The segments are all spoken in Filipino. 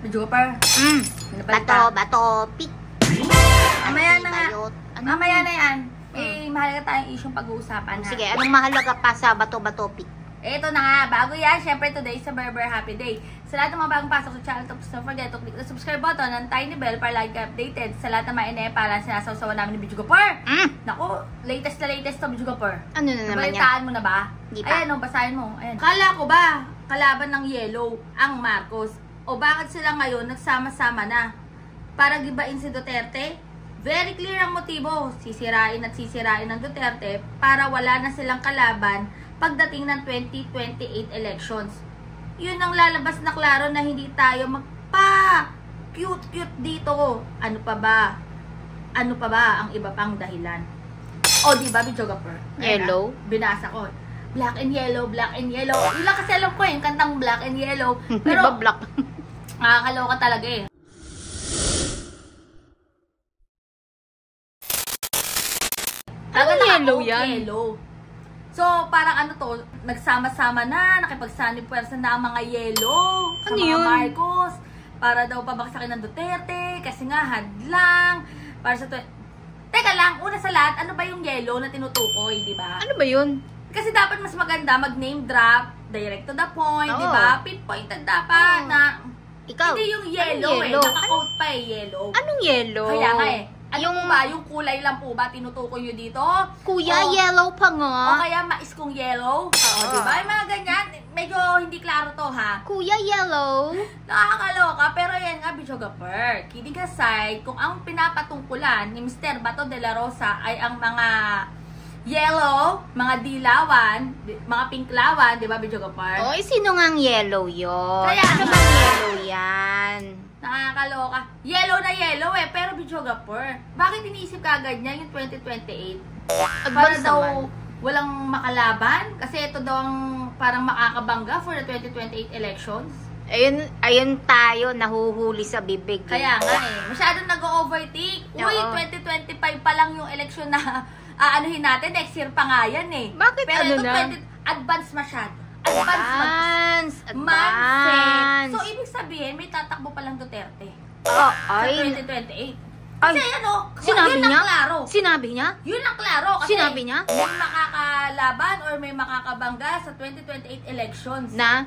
Medyo pa. Bato, pik. Mamaya na nga. Ano? Mamaya na yan. Mahalaga tayong isyong pag-uusapan. Sige, anong mahalaga pa sa bato pik? Ito na nga, bago yan, syempre today is a Berber Happy Day. Sa lahat ng mga bagong pasok sa channel, don't forget to click the subscribe button and tiny bell para lagi ka updated. Sa lahat ng mga inepalan, sinasawsawan namin ni Bidyo Gopar. Naku, latest to Bidyo Gopar. Ano na naman yan? Nabalitaan mo na ba? Di pa. Ayan, basahin mo. Ayan. Kala ko ba, kalaban ng Yellow ang Marcos? O bakit sila ngayon nagsama-sama na? Para gibain si Duterte? Very clear ang motibo. Sisirain at sisirain ng Duterte para wala na silang kalaban pagdating ng 2028 elections. Yun ang lalabas na klaro na hindi tayo magpa-cute-cute dito. Ano pa ba? Ano pa ba ang iba pang dahilan? O, diba, Bidyo Gopar? Yellow? Binasa ko. Black and yellow, black and yellow. Yun lang kasi alam ko yung kantang black and yellow. Pero, Diba black? nakakaloka talaga eh. Anong yellow yan? Yellow. So, parang ano to, nagsama-sama na, nakipagsanib pwersa na ang mga yellow sa Ano mga yun? Marcos para daw pabagsakin ng Duterte kasi nga hadlang para sa Teka lang, una sa lahat, ano ba yung yellow na tinutukoy, di ba? Ano ba yun? Kasi dapat mas maganda mag-name drop, direct to the point, Oo. di ba? Pinpointed dapat na Ikaw? hindi yung yellow, Anong yellow? Naka-quote pa eh, yellow. Anong yellow? Kaya nga eh. Ano Yung- po ba? Yung kulay lang po ba tinutukoy nyo dito? Kuya, O- yellow pa nga. O kaya mais kong yellow? Oo, diba? Yung mga ganyan, medyo hindi klaro to ha. Kuya, yellow. Nakakaloka, pero yan nga, Bidyo Gopar. Kidding aside, kung ang pinapatungkulan ni Mr. Bato de la Rosa ay ang mga yellow, mga dilawan, mga pinklawan, di ba, Bidyo Gopar? Oy, sino nga ang yellow yun? Kaya ano nga. bang yellow yan? Nakakaloka. Yellow na yellow eh, pero Bidyo Gopar, bakit iniisip ka agad niya yung 2028? Para Advance daw naman. walang makalaban? Kasi ito daw ang parang makakabangga for the 2028 elections? Ayun tayo, nahuhuli sa bibig. Kaya nga eh, masyadong nag-overtake. Uy, Oo. 2025 pa lang yung election na aanuhin natin, next year pa nga yan eh. Bakit pero ano ito, na? advance masyado. Advance. Mindset. So, ibig sabihin, may tatakbo palang Duterte Oh, sa ay. 2028. Ay. Kasi ano, Sinabi yun niya? ang klaro. Sinabi niya? Yun ang klaro. Kasi Sinabi niya? may makakalaban or may makakabangga sa 2028 elections. Na?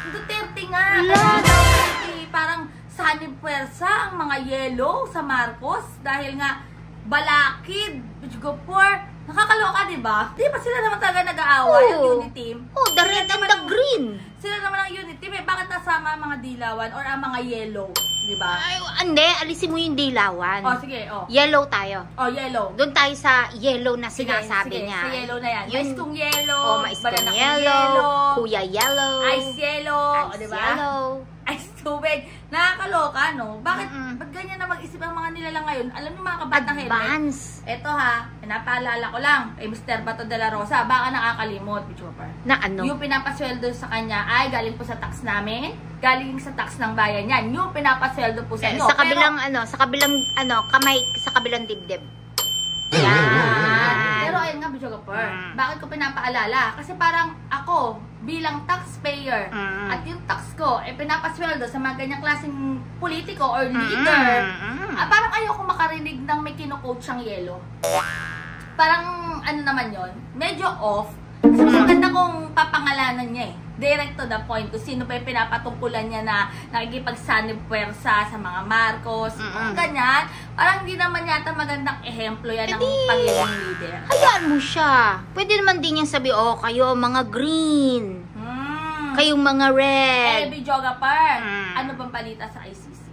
Duterte nga. Wala. Kasi parang sanib pwersa ang mga yellow sa Marcos dahil nga balakid, Gopar. Nakakaloka, di ba? Di ba sila naman talaga nag-aaway, ang Oo. unit team? Oh, the red and the green. Sila naman ang unit team eh. Bakit nasama ang mga dilawan or ang mga yellow? Di ba? Ay, hindi, alisin mo yung dilawan. Oh, sige, oh. Yellow tayo. Oh, yellow. Doon tayo sa yellow na Sige, sinasabi sige, niya. sa yellow na yan. Yun. Mais kong yellow, Oh, mais kong banana kong yellow, kuya yellow, ice yellow, ice di ba? yellow. Ice tubig. Nakakaloka, no? Bakit, Mm-mm. ba't ganyan na mag-isip ang mga nilalang ngayon? Alam niyo mga kabatang helmet? Advance. Ito ha, pinapaalala ko lang kay Mr. Bato de la Rosa, baka nakakalimot, Bichopper. Na ano? Yung pinapasweldo sa kanya ay galing po sa tax namin, galing sa tax ng bayan yan. Yung pinapasweldo po sa inyo. Sa kabilang kamay sa kabilang dibdib. Yan. Pero ayun nga, Bichopper, Mm. bakit ko pinapaalala? Kasi parang ako, bilang taxpayer, Mm. at yung tax ko, pinapasweldo sa mga ganyang klaseng politiko or leader, parang ayoko makarinig ng may kino-coach siyang yellow. Parang ano naman yon, medyo off. Kasi mas maganda kung papangalanan niya eh. Direct to the point kung sino pa yung pinapatungkulan niya na nakikipagsanib puwersa sa mga Marcos, mga ganyan. Parang hindi naman yata magandang ehemplo yan ng pagiging leader. Hayaan mo siya. Pwede naman din niya sabi, oh, kayo mga green. Kayong mga red. Bidyo Gopar, Mm. ano bang balita sa ICC?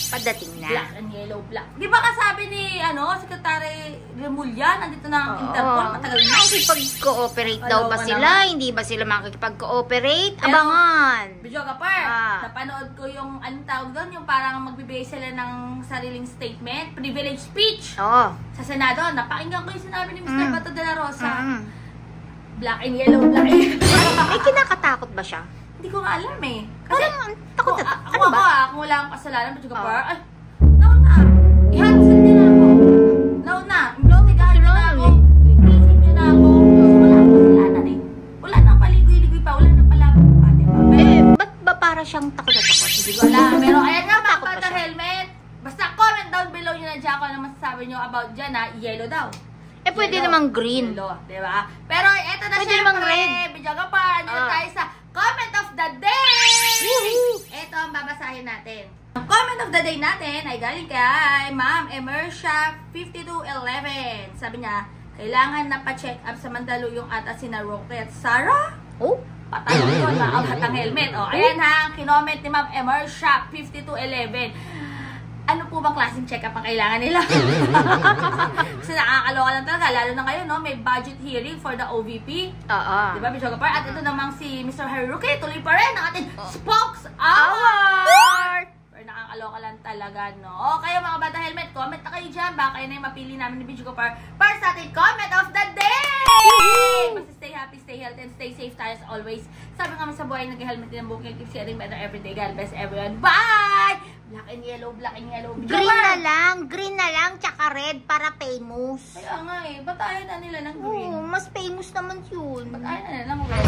Padating na. Black and yellow, black. Di ba kasabi ni, Secretary Remulla, nandito na ang Interpol, matagal na. Makikipag-cooperate daw ba Aloka sila? Hindi ba sila makikipag-cooperate? Pero- Abangan. Bidyo Gopar, Ah. napanood ko yung, anong tawag doon, yung parang magbibigay sila ng sariling statement, privilege speech Oo. sa Senado. Napakinggan ko yung sinabi ni Mr. Bato de la Rosa. Mm. Black and yellow, black and yellow. May kinakatakot ba siya? Hindi ko nga alam eh. Kasi, Parang takot na. Ako Ano ba? kung wala akong kasalanan, Bidyo Gopar, ay, nauna. Ihansin niyo na ako. Nauna. Imblotigahan niyo na ako. Ligtisin niyo na ako. Wala akong kasalanan eh. Wala nang paligoy-ligoy pa. Wala nang palabok pa, di ba? Eh, ba't ba para siyang takot na takot. Hindi ko alam. Pero ayan nga mga Takot ba bata siya? helmet. Basta comment down below nyo na dyan kung ano masasabi nyo about dyan ha. Yellow daw. Eh, pwede Yellow. namang green. Yellow, diba? Pero eto na Pwede syempre. namang red. Bidyaga pa. Ano tayo sa comment of the day. Ito ang babasahin natin. Ang comment of the day natin ay galing kay Ma'am Emersia 5211. Sabi niya, kailangan na pa-check up sa Mandaluyong ata sina Roque at Sarah. Oh? Patay yun, maawhat ang helmet. O, ayan ha, ang kinoment ni Ma'am Emersia 5211. Ano po bang klaseng check-up ang kailangan nila? Kasi nakakaloka lang talaga, lalo na ngayon, no? May budget hearing for the OVP. Oo. Diba, Bichoga Par? At ito namang si Mr. Haruki, tuloy pa rin ang ating Spokes Award! Pero nakakaloka lang talaga, no? O, kayo mga bata helmet, comment na kayo dyan. Baka kayo na yung mapili namin ni Bichoga Par para sa ating comment of the day! Basta stay happy, stay healthy, and stay safe tayo as always. Sabi nga sa buhay, nag-helmet din ang booking. Keep sharing better every day. God bless everyone. Bye! Black and yellow, black and yellow. Green na lang, tsaka red para famous. Kaya nga eh, ba't ayaw na nila ng green? Oo, mas famous naman yun. Ba't ayaw na nila ng red?